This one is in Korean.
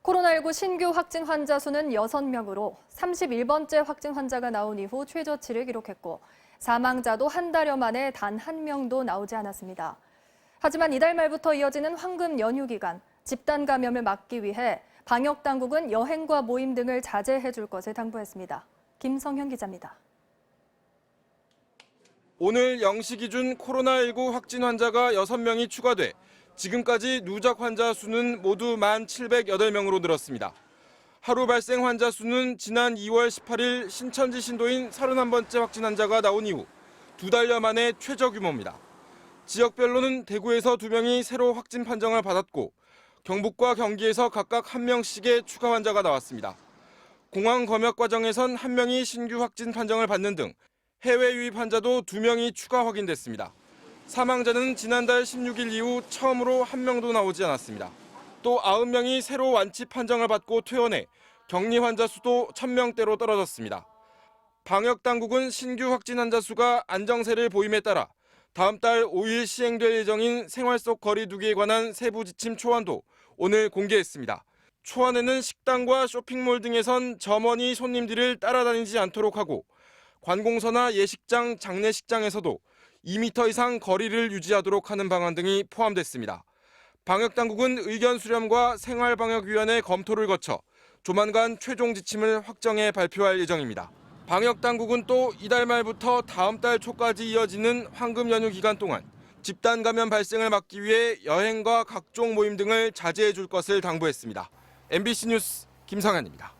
코로나19 신규 확진 환자 수는 6명으로 31번째 확진 환자가 나온 이후 최저치를 기록했고 사망자도 한 달여 만에 단 한 명도 나오지 않았습니다. 하지만 이달 말부터 이어지는 황금 연휴 기간, 집단 감염을 막기 위해 방역 당국은 여행과 모임 등을 자제해 줄 것을 당부했습니다. 김성현 기자입니다. 오늘 0시 기준 코로나19 확진 환자가 6명이 추가돼 지금까지 누적 환자 수는 모두 1,708명으로 늘었습니다. 하루 발생 환자 수는 지난 2월 18일 신천지 신도인 31번째 확진 환자가 나온 이후 2달여 만에 최저 규모입니다. 지역별로는 대구에서 2명이 새로 확진 판정을 받았고 경북과 경기에서 각각 1명씩의 추가 환자가 나왔습니다. 공항 검역 과정에선 1명이 신규 확진 판정을 받는 등 해외 유입 환자도 2명이 추가 확인됐습니다. 사망자는 지난달 16일 이후 처음으로 1명도 나오지 않았습니다. 또 90명이 새로 완치 판정을 받고 퇴원해 격리 환자 수도 1,000명대로 떨어졌습니다. 방역 당국은 신규 확진 환자 수가 안정세를 보임에 따라 다음 달 5일 시행될 예정인 생활 속 거리 두기에 관한 세부 지침 초안도 오늘 공개했습니다. 초안에는 식당과 쇼핑몰 등에선 점원이 손님들을 따라다니지 않도록 하고 관공서나 예식장, 장례식장에서도 2m 이상 거리를 유지하도록 하는 방안 등이 포함됐습니다. 방역당국은 의견 수렴과 생활방역위원회 검토를 거쳐 조만간 최종 지침을 확정해 발표할 예정입니다. 방역당국은 또 이달 말부터 다음 달 초까지 이어지는 황금 연휴 기간 동안 집단 감염 발생을 막기 위해 여행과 각종 모임 등을 자제해 줄 것을 당부했습니다. MBC 뉴스 김성현입니다.